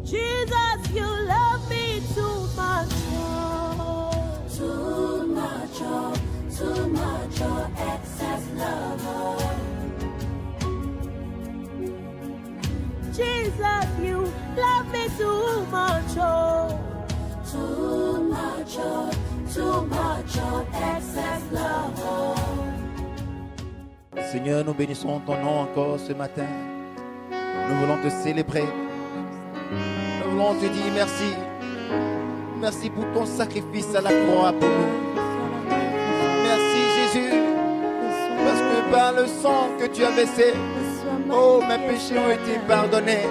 Jesus, you love me too much. Too much, excess love. Jesus, you love me too much. Too much, excess love. Seigneur, nous bénissons ton nom encore ce matin. Nous voulons te célébrer. Nous voulons te dire merci. Merci pour ton sacrifice à la croix pour nous. Merci Jésus. Parce que par le sang que tu as versé, oh, mes péchés ont été pardonnés.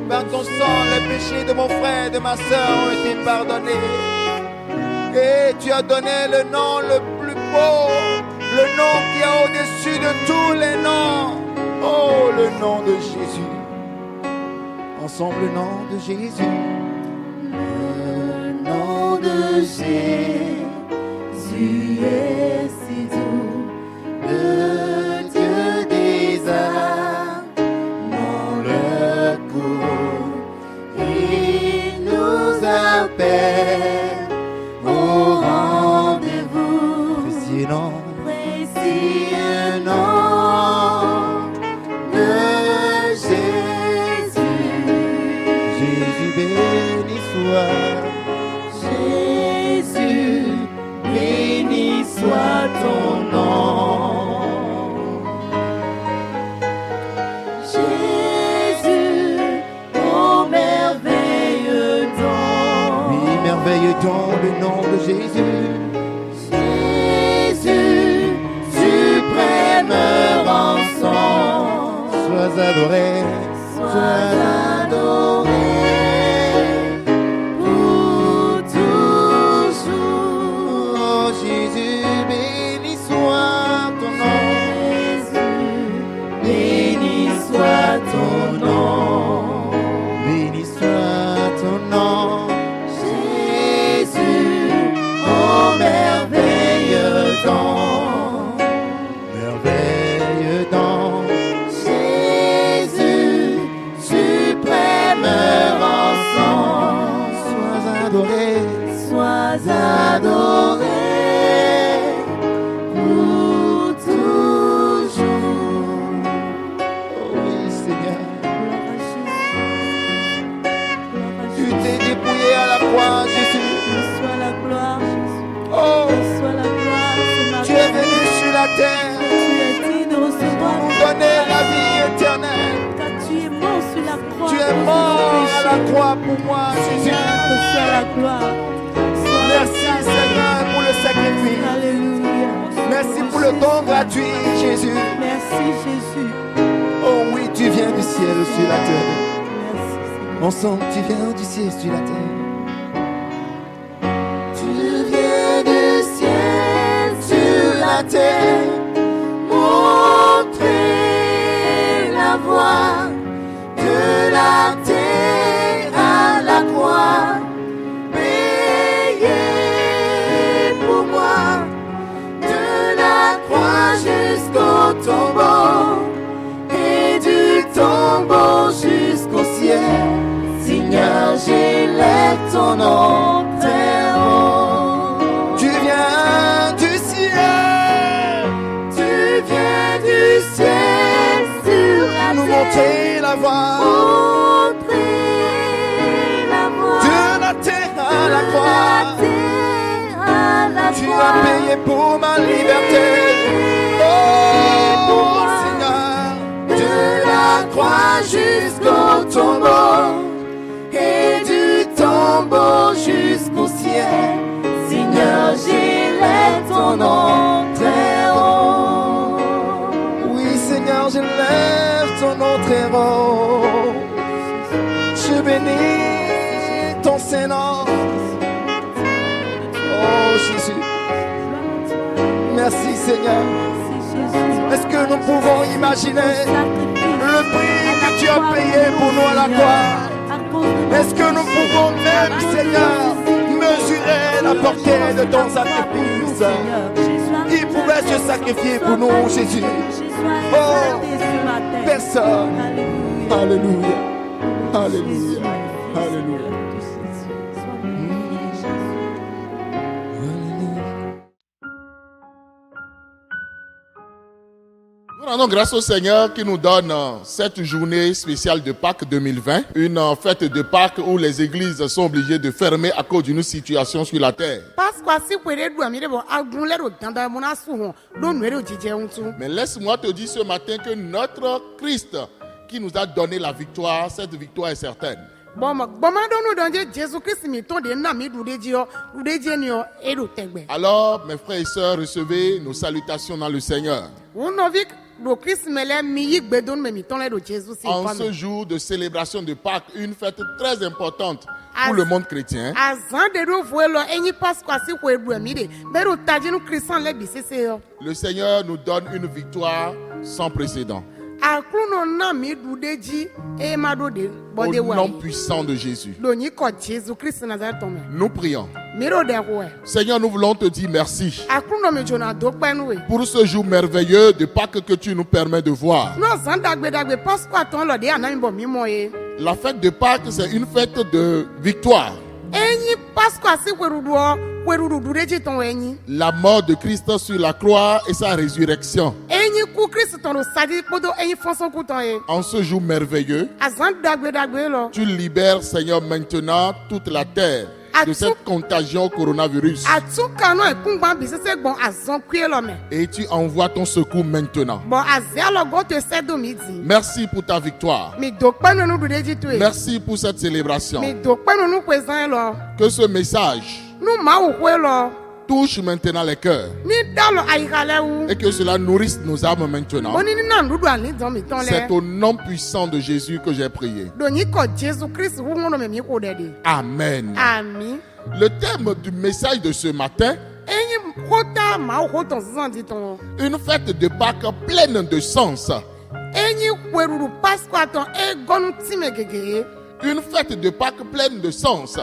Par ton sang, les péchés de mon frère et de ma soeur ont été pardonnés. Et tu as donné le nom le plus beau, le nom qui est au-dessus de tous les noms. Oh, le nom de Jésus. Ensemble, le nom de Jésus. Le nom de Jésus est si doux. Le Dieu des âmes, mon le cours, il nous appelle au rendez-vous. Précieux nom. Précieux nom de Jésus. Jésus béni soit. Jésus, béni soit ton nom. Jésus, ô merveilleux don. Oui, merveilleux don, le nom de Jésus. Jésus, suprême rançon. Sois adoré. Sois adoré pour toujours. Oh Jésus, béni soit ton nom. Jésus, béni soit ton nom. Béni soit ton nom. Jésus, ô merveilleux don. Merveilleux don. Jésus, suprême rançon. Sois adoré. Sois adoré pour toujours. Oh oui, Seigneur. Gloire à Jésus. Gloire à Tu Jésus. t'es dépouillé à la croix, Jésus. Reçois la gloire, Jésus. Oh, Reçois la gloire ce matin. tu es venu sur la terre Tu es digne de recevoir pour donner la vie éternelle. car tu es mort sur la croix. Tu es pour mort nos à la péchés. croix pour moi, Jésus. Seigneur, reçois la gloire. Sois Merci, Seigneur, pour le sacrifice. Alléluia. Merci pour le don gratuit, Jésus. Merci Jésus. Oh oui, tu viens du ciel sur la terre. Merci Seigneur. Ensemble, tu viens du ciel sur la terre. Tu viens du ciel sur la terre, montrer la voie de la terre à la croix, payer pour moi, de la croix jusqu'au tombeau, et du tombeau jusqu'au ciel. Seigneur, j'élève ton nom très haut. Tu viens du ciel. Tu viens du ciel sur la Nous terre, montrer la voie montrer la voie de la terre à la croix. terre à la Tu croix. as payé pour ma liberté. Oh Seigneur, De la croix jusqu'au tombeau, et du tombeau jusqu'au ciel. Seigneur, j'élève ton nom très haut. oui Seigneur, je lève ton nom très haut. Je bénis ton Saint-Nom. Oh Jésus, merci Seigneur. Est-ce que nous pouvons imaginer le prix que tu as payé pour nous à la croix? Est-ce que nous pouvons même, Seigneur, mesurer la portée de ton sacrifice? Qui pouvait se sacrifier pour nous, Jésus? Oh, personne. Alléluia. Alléluia. Alléluia. Nous rendons grâce au Seigneur qui nous donne cette journée spéciale de Pâques 2020, une fête de Pâques où les églises sont obligées de fermer à cause d'une situation sur la terre. Mais laisse-moi te dire ce matin que notre Christ qui nous a donné la victoire, cette victoire est certaine. Alors, mes frères et sœurs, recevez nos salutations dans le Seigneur. En ce jour de célébration de Pâques, une fête très importante pour le monde chrétien, le Seigneur nous donne une victoire sans précédent. Au nom puissant de Jésus, nous prions. Seigneur, nous voulons te dire merci pour ce jour merveilleux de Pâques que tu nous permets de voir. La fête de Pâques, c'est une fête de victoire. La mort de Christ sur la croix et sa résurrection. En ce jour merveilleux, tu libères, Seigneur, maintenant toute la terre de cette contagion coronavirus. Et tu envoies ton secours maintenant. Merci pour ta victoire. Merci pour cette célébration. Que ce message touche maintenant les cœurs et que cela nourrisse nos âmes maintenant. C'est au nom puissant de Jésus que j'ai prié. Amen. Le thème du message de ce matin, une fête de Pâques pleine de sens. Une fête de Pâques pleine de sens.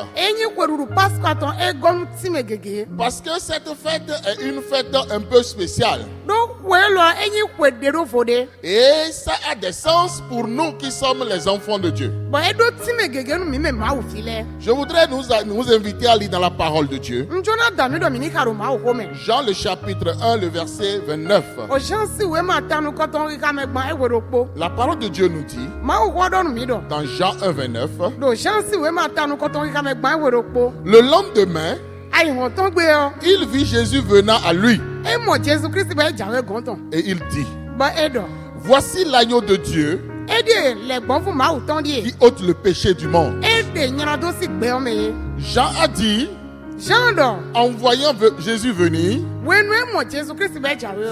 Parce que cette fête est une fête un peu spéciale. Et ça a des sens pour nous qui sommes les enfants de Dieu. Je voudrais nous inviter à lire dans la parole de Dieu. Jean le chapitre 1, le verset 29. La parole de Dieu nous dit, dans Jean 1, 29, le lendemain, il vit Jésus venant à lui. Et il dit, voici l'agneau de Dieu qui ôte le péché du monde. Jean a dit, en voyant Jésus venir,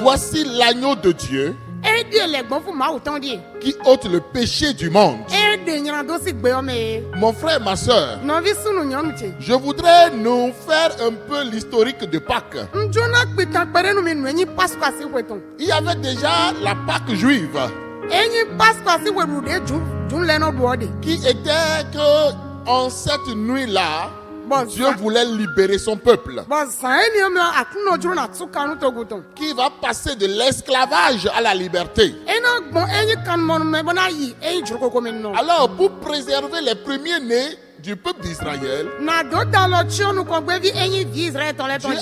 voici l'agneau de Dieu qui ôte le péché du monde. Mon frère, ma soeur, je voudrais nous faire un peu l'historique de Pâques. Il y avait déjà la Pâque juive qui était que en cette nuit-là, Dieu voulait libérer son peuple qui va passer de l'esclavage à la liberté. Alors, pour préserver les premiers-nés du peuple d'Israël, Dieu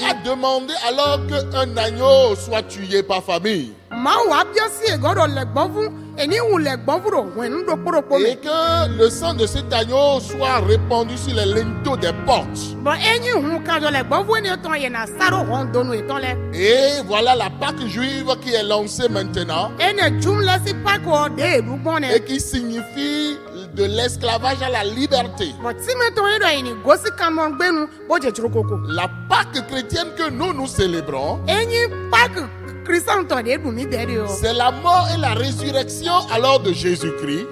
a demandé alors qu'un agneau soit tué par famille. Et que le sang de cet agneau soit répandu sur les linteaux des portes. Et voilà la Pâque juive qui est lancée maintenant et qui signifie de l'esclavage à la liberté. La Pâque chrétienne que nous célébrons, c'est la mort et la résurrection alors de Jésus-Christ.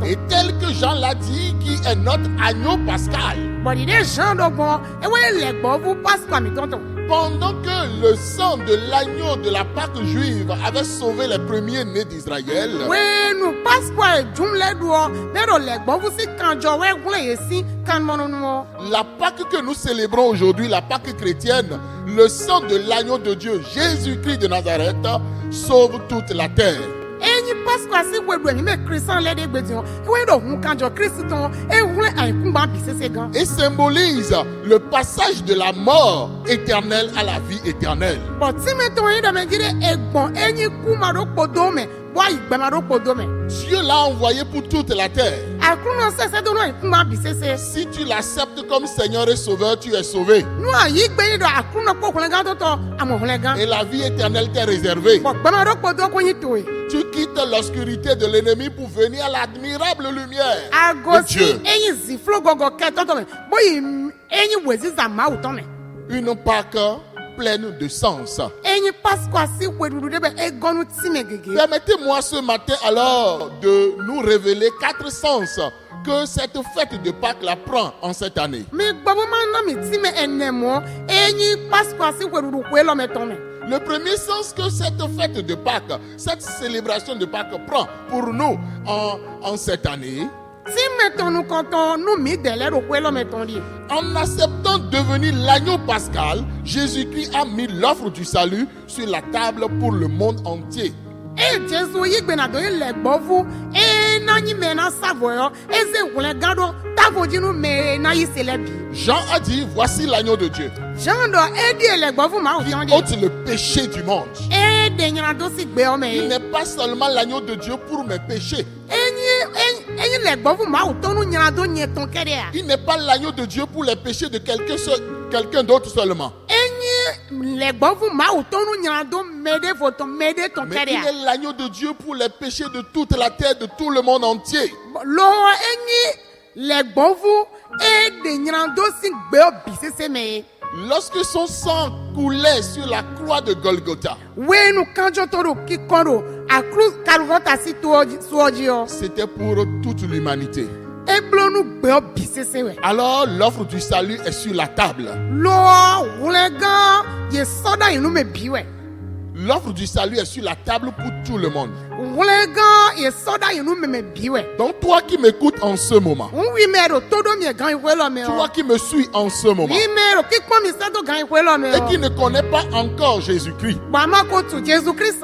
Et tel que Jean l'a dit, qui est notre agneau pascal. Pendant que le sang de l'agneau de la Pâque juive avait sauvé les premiers-nés d'Israël, la Pâque que nous célébrons aujourd'hui, la Pâque chrétienne, le sang de l'agneau de Dieu, Jésus-Christ de Nazareth, sauve toute la terre. Pasqua si we do me Christian le de gbedion. We do hun kanjo Christon e hun ai kumba bi sese gan. Et symbolise le passage de la mort éternelle à la vie éternelle. But si meton yi do me dire egbon enyi kuma do podo me. Dieu l'a envoyé pour toute la terre. Si tu l'acceptes comme Seigneur et Sauveur, tu es sauvé. Et la vie éternelle t'est réservée. Tu quittes l'obscurité de l'ennemi pour venir à l'admirable lumière de Dieu. Une Pâque pleine de sens. Permettez-moi ce matin alors de nous révéler 4 sens que cette fête de Pâques la prend en cette année. Le premier sens que cette fête de Pâques, cette célébration de Pâques prend pour nous en cette année, en acceptant de devenir l'agneau pascal, Jésus-Christ a mis l'offre du salut sur la table pour le monde entier. Jean a dit, voici l'agneau de Dieu. Qui ôte le péché du monde. Il n'est pas seulement l'agneau de Dieu pour mes péchés. Il n'est pas l'agneau de Dieu pour les péchés de quelqu'un d'autre seulement. Mais il est l'agneau de Dieu pour les péchés de toute la terre, de tout le monde entier. Lorsque son sang coulait sur la croix de Golgotha, c'était pour toute l'humanité. Alors l'offre du salut est sur la table. L'offre du salut est sur la table pour tout le monde. Donc toi qui m'écoutes en ce moment, toi qui me suis en ce moment, et qui ne connais pas encore Jésus-Christ,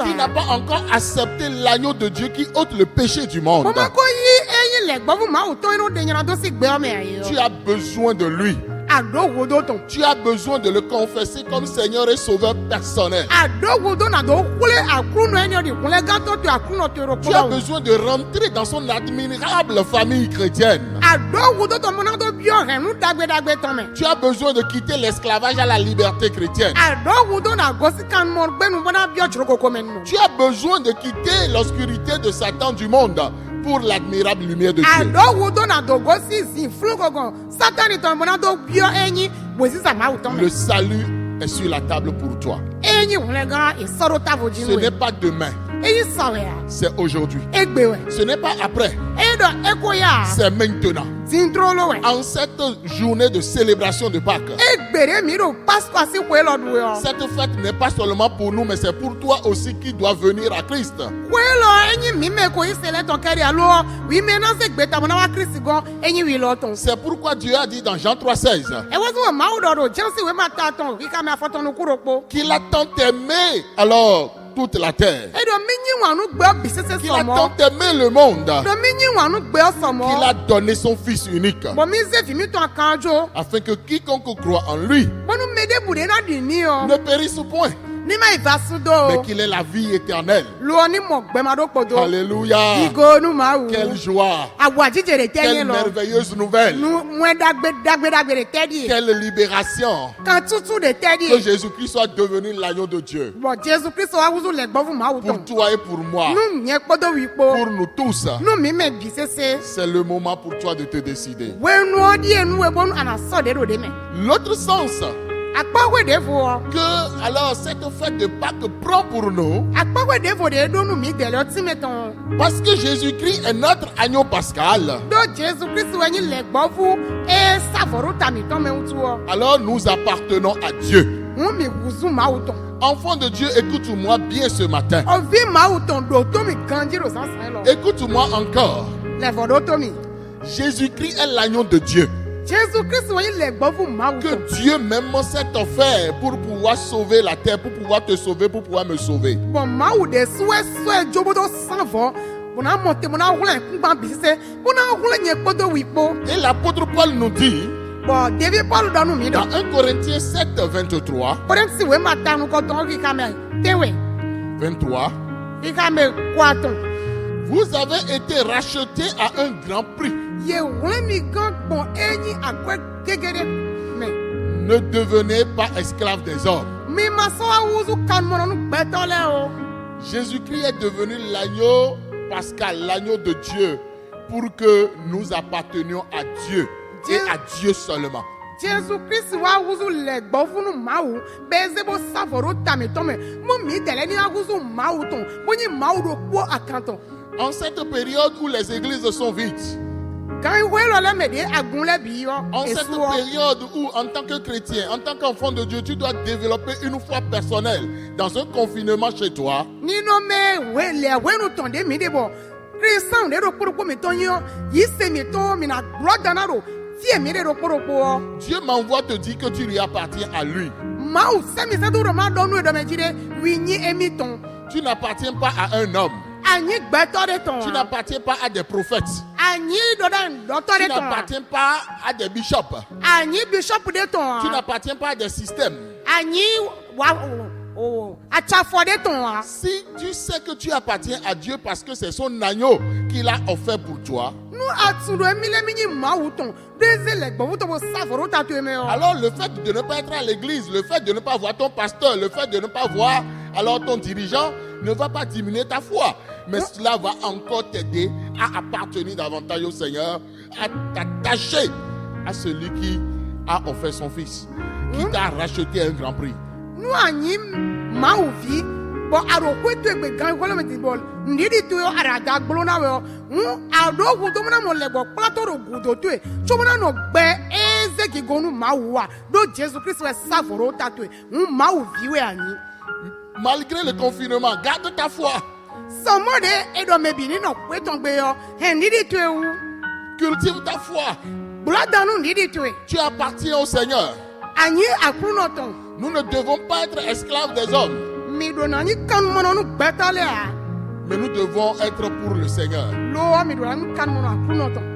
qui n'a pas encore accepté l'agneau de Dieu qui ôte le péché du monde, tu as besoin de lui. Tu as besoin de le confesser comme Seigneur et Sauveur personnel. Tu as besoin de rentrer dans son admirable famille chrétienne. Tu as besoin de quitter l'esclavage à la liberté chrétienne. Tu as besoin de quitter l'obscurité de Satan du monde pour l'admirable lumière de Dieu. Le salut est sur la table pour toi. Ce n'est pas demain. C'est aujourd'hui. Ce n'est pas après. C'est maintenant. En cette journée de célébration de Pâques, cette fête n'est pas seulement pour nous, mais c'est pour toi aussi qui dois venir à Christ. C'est pourquoi Dieu a dit dans Jean 3,16 qu'il a tant aimé alors toute la terre, qu'il a tant aimé le monde, qu'il a donné son Fils unique, afin que quiconque croit en lui ne périsse point, mais qu'il ait la vie éternelle. Alléluia. Quelle joie. Quelle merveilleuse nouvelle. Quelle libération. Que Jésus-Christ soit devenu l'agneau de Dieu. Pour toi et pour moi. Pour nous tous. C'est le moment pour toi de te décider. L'autre sens que alors cette fête de Pâques prend pour nous, parce que Jésus-Christ est notre agneau pascal, alors nous appartenons à Dieu. Enfant de Dieu, écoute-moi bien ce matin. Écoute-moi encore. Jésus-Christ est l'agneau de Dieu. Que Dieu même s'est offert pour pouvoir sauver la terre, pour pouvoir te sauver, pour pouvoir me sauver. Et l'apôtre Paul nous dit dans 1 Corinthiens 7, 23, 23, vous avez été rachetés à un grand prix. Ne devenez pas esclaves des hommes. Jésus-Christ est devenu l'agneau pascal, l'agneau de Dieu, pour que nous appartenions à Dieu et à Dieu seulement. En cette période où les églises sont vides, en cette période où, en tant que chrétien, en tant qu'enfant de Dieu, tu dois développer une foi personnelle dans un confinement chez toi, Dieu m'envoie te dire que tu lui appartiens à lui. Tu n'appartiens pas à un homme. Tu n'appartiens pas à des prophètes. Tu n'appartiens pas à des bishops. Tu n'appartiens pas à des systèmes. Si tu sais que tu appartiens à Dieu parce que c'est son agneau qu'il a offert pour toi, alors le fait de ne pas être à l'église, le fait de ne pas voir ton pasteur, le fait de ne pas voir alors ton dirigeant ne va pas diminuer ta foi, mais cela va encore t'aider à appartenir davantage au Seigneur, à t'attacher à celui qui a offert son fils, qui t'a racheté à un grand prix. Malgré le confinement, garde ta foi. Cultive ta foi. Tu appartiens au Seigneur. Nous ne devons pas être esclaves des hommes, mais nous devons être pour le Seigneur.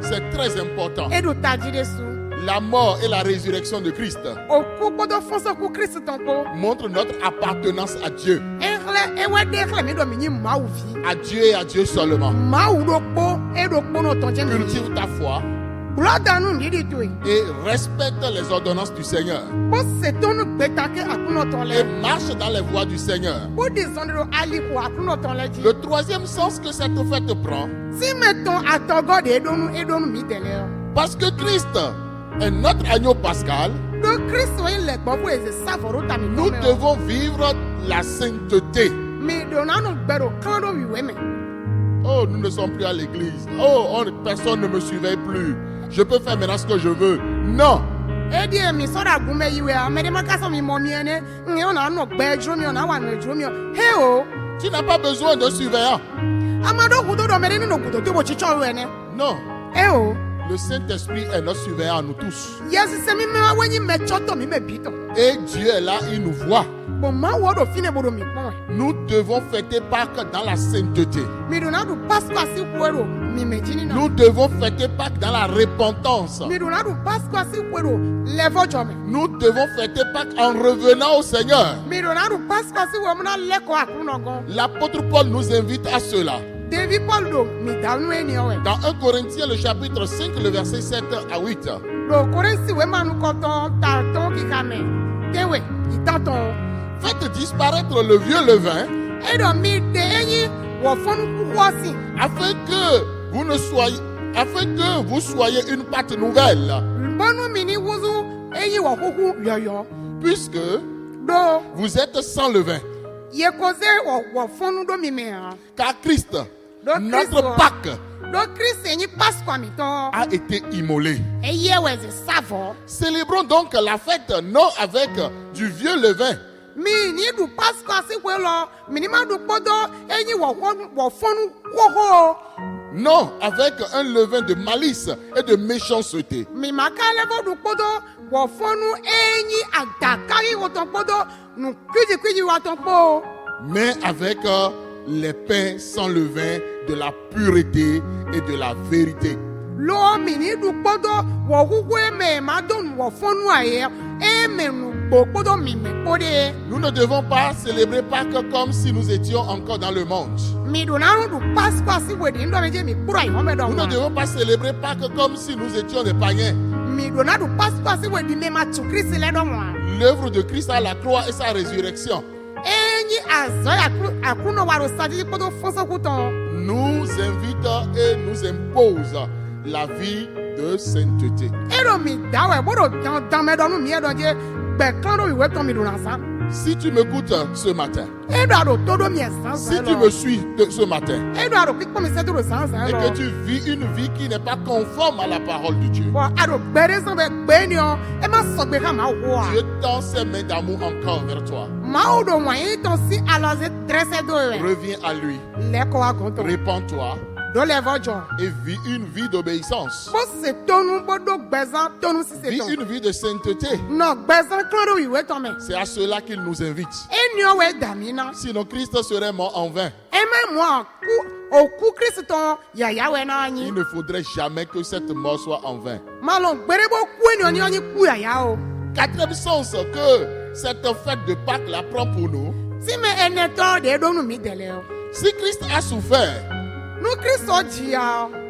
C'est très important. La mort et la résurrection de Christ montrent notre appartenance à Dieu. À Dieu et à Dieu seulement. Cultive ta foi et respecte les ordonnances du Seigneur. Et marche dans les voies du Seigneur. Le troisième sens que cette fête prend, parce que Christ est notre agneau pascal, nous devons vivre la sainteté. Oh, nous ne sommes plus à l'église. Oh, personne ne me surveille plus. Je peux faire maintenant ce que je veux. Non. Tu n'as pas besoin de surveillant. Non. Le Saint-Esprit est notre surveillant à nous tous. Et Dieu est là, il nous voit. Nous devons fêter Pâques dans la sainteté. Nous devons fêter Pâques dans la repentance. Nous devons fêter Pâques en revenant au Seigneur. L'apôtre Paul nous invite à cela. Dans 1 Corinthiens, le chapitre 5, le verset 7 à 8. Faites disparaître le vieux levain, afin que vous soyez une pâte nouvelle. Puisque vous êtes sans levain. Car Christ, notre Pâques, a été immolé. Célébrons donc la fête non avec du vieux levain, non avec un levain de malice et de méchanceté, mais avec les pains sans levain de la pureté et de la vérité. Nous ne devons pas célébrer Pâques comme si nous étions encore dans le monde. Nous ne devons pas célébrer Pâques comme si nous étions des païens. L'œuvre de Christ à la croix et sa résurrection nous invite et nous impose la vie de sainteté. Si tu m'écoutes ce matin, si tu me suis ce matin, et que tu vis une vie qui n'est pas conforme à la parole de Dieu, Dieu tend ses mains d'amour encore vers toi. Reviens à lui. Répands-toi. Et vis une vie d'obéissance. Vis une vie de sainteté. C'est à cela qu'il nous invite. Sinon Christ serait mort en vain. Il ne faudrait jamais que cette mort soit en vain. Quatrième sens que cette fête de Pâques la prend pour nous. Si Christ a souffert,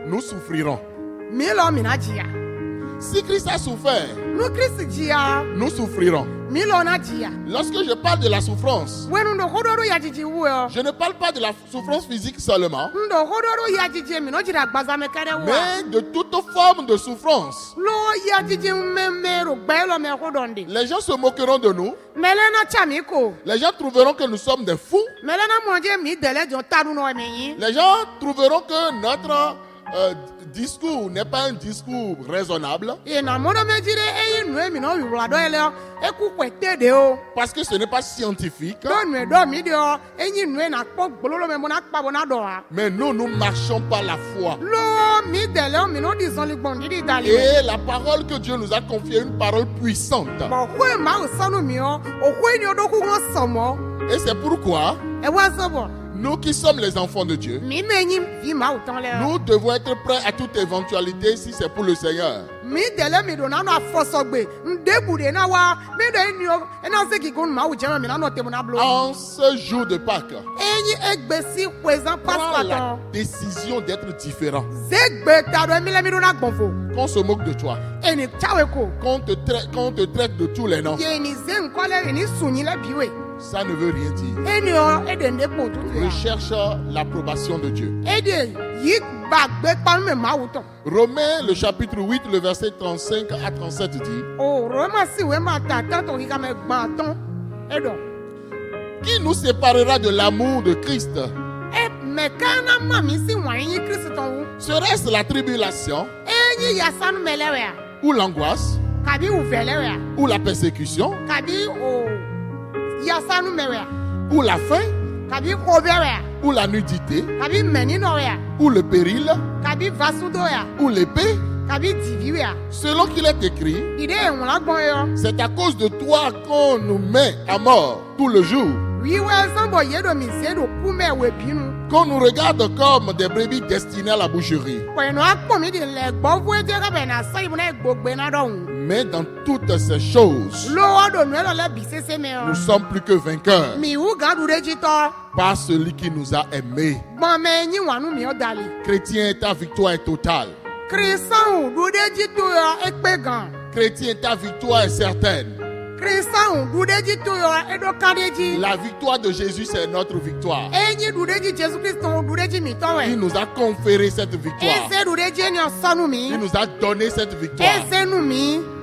nous souffrirons. Si Christ a souffert, nous souffrirons. Lorsque je parle de la souffrance, je ne parle pas de la souffrance physique seulement, mais de toute forme de souffrance. Les gens se moqueront de nous. Les gens trouveront que nous sommes des fous. Les gens trouveront que notre discours n'est pas un discours raisonnable. Parce que ce n'est pas scientifique. Mais nous marchons par la foi. Et la parole que Dieu nous a confiée est une parole puissante. Et c'est pourquoi nous qui sommes les enfants de Dieu, nous devons être prêts à toute éventualité si c'est pour le Seigneur. En ce jour de Pâques, prends la décision d'être différent. Qu'on se moque de toi, qu'on te traite de tous les noms, ça ne veut rien dire. Recherche l'approbation de Dieu. Romains, le chapitre 8, le verset 35 à 37 dit: Qui nous séparera de l'amour de Christ? Serait-ce la tribulation, ou l'angoisse, ou la persécution, ou la faim, ou la nudité, ou le péril, ou l'épée? Selon qu'il est écrit, c'est à cause de toi qu'on nous met à mort tout le jour, qu'on nous regarde comme des brebis destinées à la boucherie. Mais dans toutes ces choses, nous sommes plus que vainqueurs par celui qui nous a aimés. Chrétien, ta victoire est totale. Chrétien, ta victoire est certaine. La victoire de Jésus, c'est notre victoire. Il nous a conféré cette victoire. Il nous a donné cette victoire.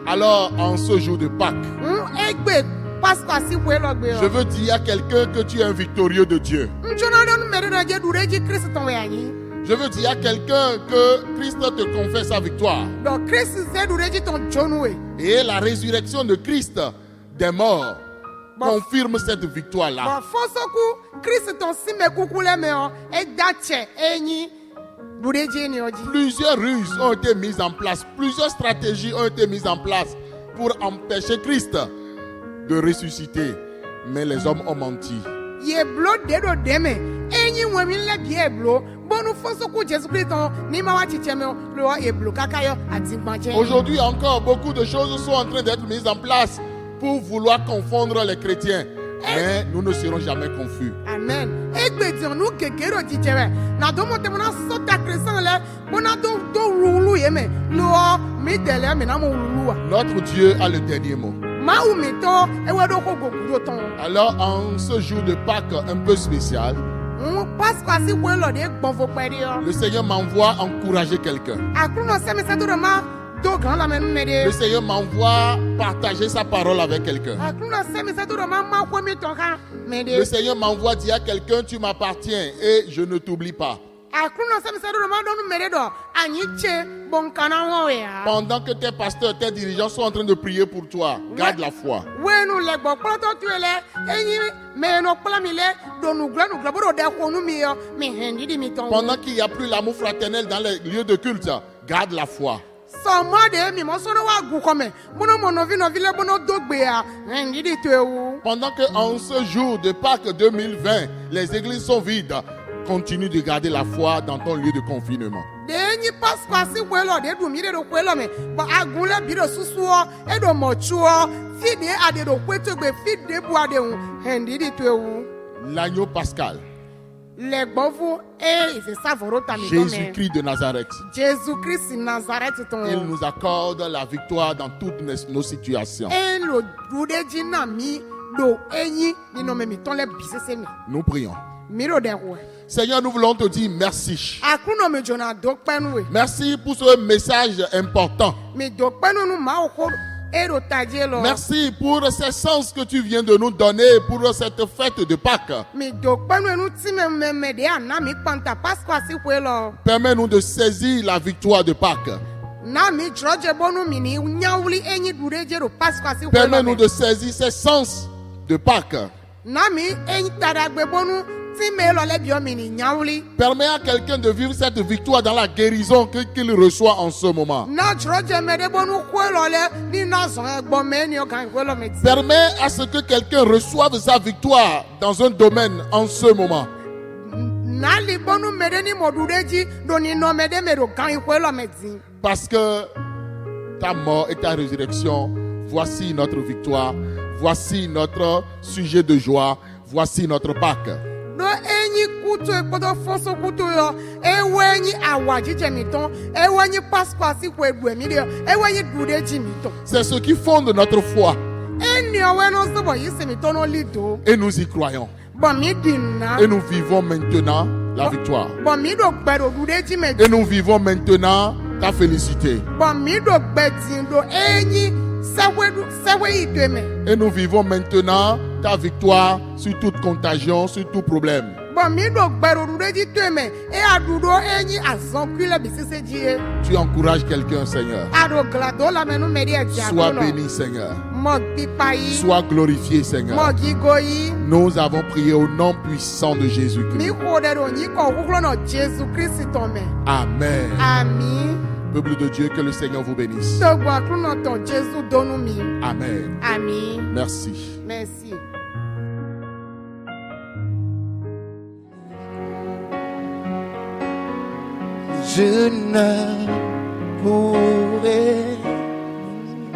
Alors, en ce jour de Pâques, je veux dire à quelqu'un que tu es un victorieux de Dieu. Je veux dire à quelqu'un que Christ te confère sa victoire. Et la résurrection de Christ des morts confirme cette victoire-là. Plusieurs ruses ont été mises en place, plusieurs stratégies ont été mises en place pour empêcher Christ de ressusciter. Mais les hommes ont menti. Aujourd'hui encore, beaucoup de choses sont en train d'être mises en place pour vouloir confondre les chrétiens. Mais nous ne serons jamais confus. Amen. Notre Dieu a le dernier mot. Alors, en ce jour de Pâques un peu spécial, le Seigneur m'envoie encourager quelqu'un. Le Seigneur m'envoie partager sa parole avec quelqu'un. Le Seigneur m'envoie dire à quelqu'un, tu m'appartiens et je ne t'oublie pas. Pendant que tes pasteurs, tes dirigeants sont en train de prier pour toi, garde la foi. Pendant qu'il n'y a plus l'amour fraternel dans les lieux de culte, garde la foi. Pendant que en ce jour de Pâques 2020, les églises sont vides, continue de garder la foi dans ton lieu de confinement. L'agneau pascal, Jésus-Christ de Nazareth, il nous accorde la victoire dans toutes nos situations. Nous prions. Seigneur, nous voulons te dire merci. Merci pour ce message important. Merci pour ces sens que tu viens de nous donner pour cette fête de Pâques. Permets-nous de saisir la victoire de Pâques. Permets-nous de saisir ces sens de Pâques. Permets à quelqu'un de vivre cette victoire dans la guérison qu'il reçoit en ce moment. Permets à ce que quelqu'un reçoive sa victoire dans un domaine en ce moment. Parce que ta mort et ta résurrection, voici notre victoire, voici notre sujet de joie, voici notre Pâques. C'est ce qui fonde notre foi. Et nous y croyons. Et nous vivons maintenant la victoire. Et nous vivons maintenant ta félicité. Et nous vivons maintenant ta victoire sur toute contagion, sur tout problème. Tu encourages quelqu'un, Seigneur. Sois béni, Seigneur. Sois glorifié, Seigneur. Nous avons prié au nom puissant de Jésus-Christ. Amen. Peuple de Dieu, que le Seigneur vous bénisse. Amen. Merci. Je ne pourrais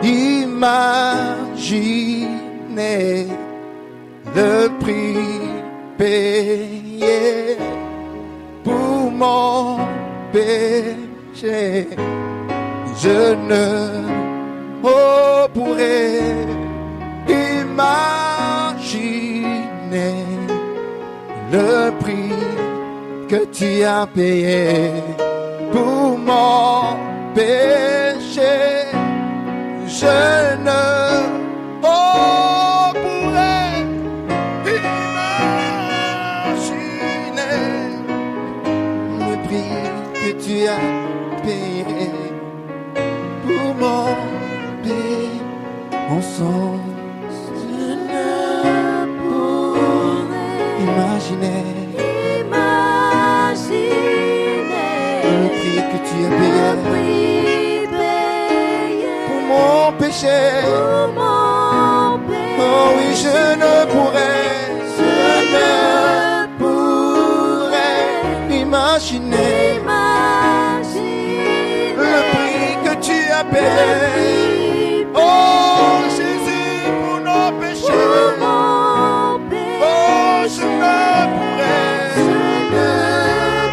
imaginer le prix payé pour mon péché. Je ne pourrais imaginer le prix que tu as payé pour mon péché. Je ne pourrais imaginer le prix que tu as payé pour mon péché. Mon sang, je ne pourrais imaginer le prix que tu as payé pour mon péché. Oh oui, je ne pourrais imaginer le prix que tu as payé. Oh Jésus, pour nos péchés. Oh, je ne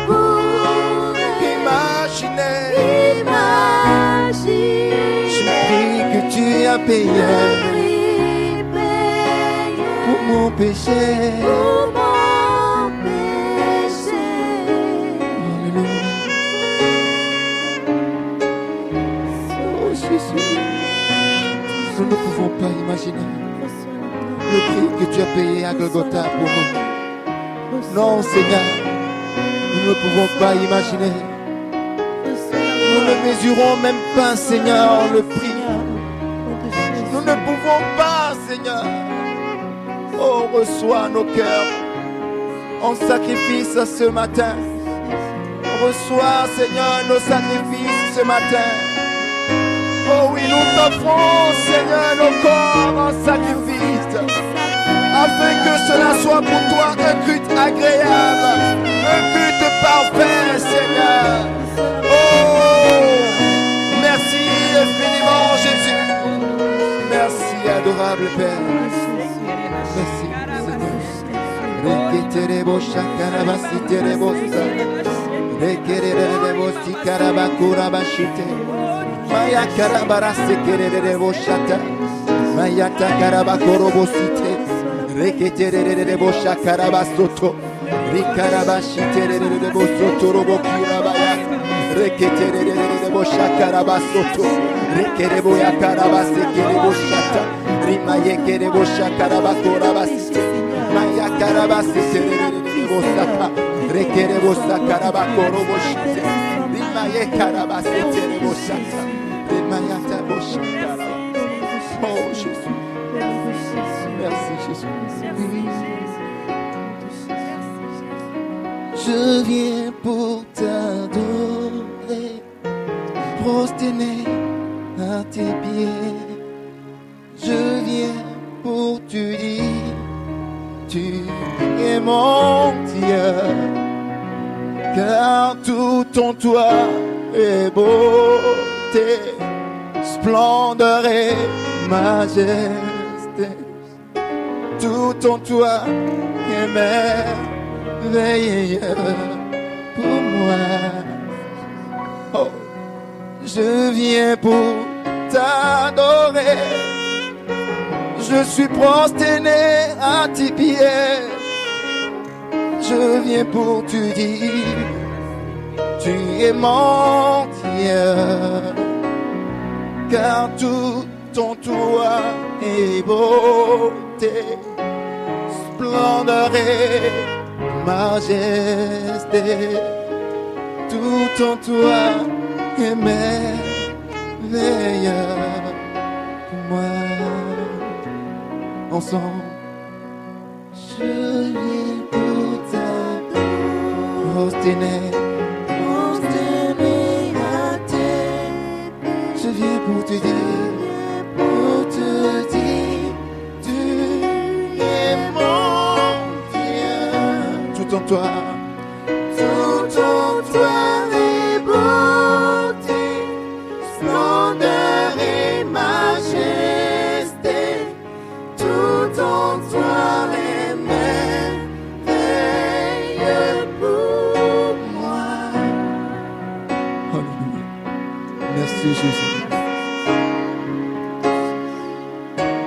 pourrais imaginer le prix que tu as payé pour mon péché. Nous ne pouvons pas imaginer le prix que tu as payé à Golgotha pour nous. Non, Seigneur, nous ne pouvons pas imaginer. Nous ne mesurons même pas, Seigneur, le prix. Nous ne pouvons pas, Seigneur. Oh, reçois nos cœurs en sacrifice ce matin. Reçois, Seigneur, nos sacrifices ce matin. Oh oui, nous t'offrons, Seigneur, nos corps en sacrifice, afin que cela soit pour toi un culte agréable, un culte parfait, Seigneur. Oh, merci infiniment, Jésus. Merci, adorable Père. Merci, Maya Karabara Sekerere Boshata Maya Takarabakoro Bosite Reketere Bosha Karabasoto Rikarabashite Bosoto Robokirabaya Reketere Bosha Karabasoto Rekereboya Karabasekere Boshata Rimaye Kere Bosha Karabakora Basite Maya Karabasite Bosaka Rekerebosa Karabakoro Boshite Rimaye Karabasite Bosaka. Oh Jésus, merci Jésus. Je viens pour t'adorer, prosterner à tes pieds. Je viens pour te dire, tu es mon Dieu, car tout en toi est beauté, splendeur et majesté. Tout en toi est merveilleux pour moi. Oh, je viens pour t'adorer. Je suis prosterné à tes pieds. Je viens pour te dire, tu es mon Dieu, car tout en toi est beauté, splendeur et majesté. Tout en toi est merveilleux pour moi. Ensemble, je viens pour t'adorer, prosterner. Je viens pour te dire, tu es mon Dieu. Tout en toi est beauté, splendeur et majesté. Tout en toi est merveilleux pour moi. Alléluia. Merci Jésus.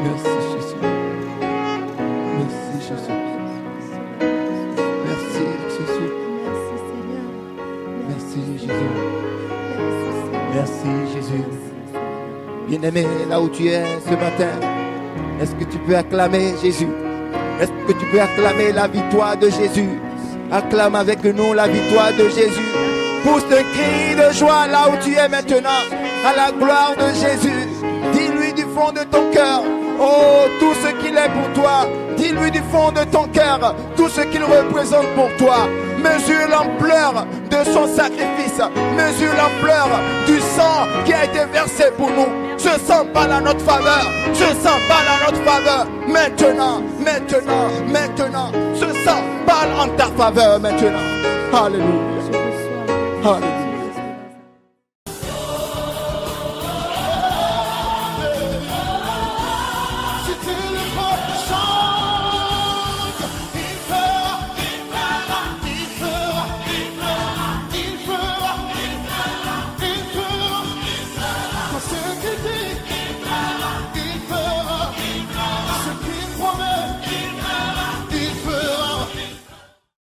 Merci Jésus. Merci Jésus. Merci Jésus. Merci Jésus. Merci Jésus. Bien-aimé, là où tu es ce matin, est-ce que tu peux acclamer Jésus? Est-ce que tu peux acclamer la victoire de Jésus? Acclame avec nous la victoire de Jésus. Pousse un cri de joie là où tu es maintenant, à la gloire de Jésus. Dis-lui du fond de ton cœur, oh, tout ce qu'il est pour toi. Dis-lui du fond de ton cœur tout ce qu'il représente pour toi. Mesure l'ampleur de son sacrifice. Mesure l'ampleur du sang qui a été versé pour nous. Ce sang parle à notre faveur. Ce sang parle à notre faveur. Maintenant. Ce sang parle en ta faveur maintenant. Alléluia. Alléluia.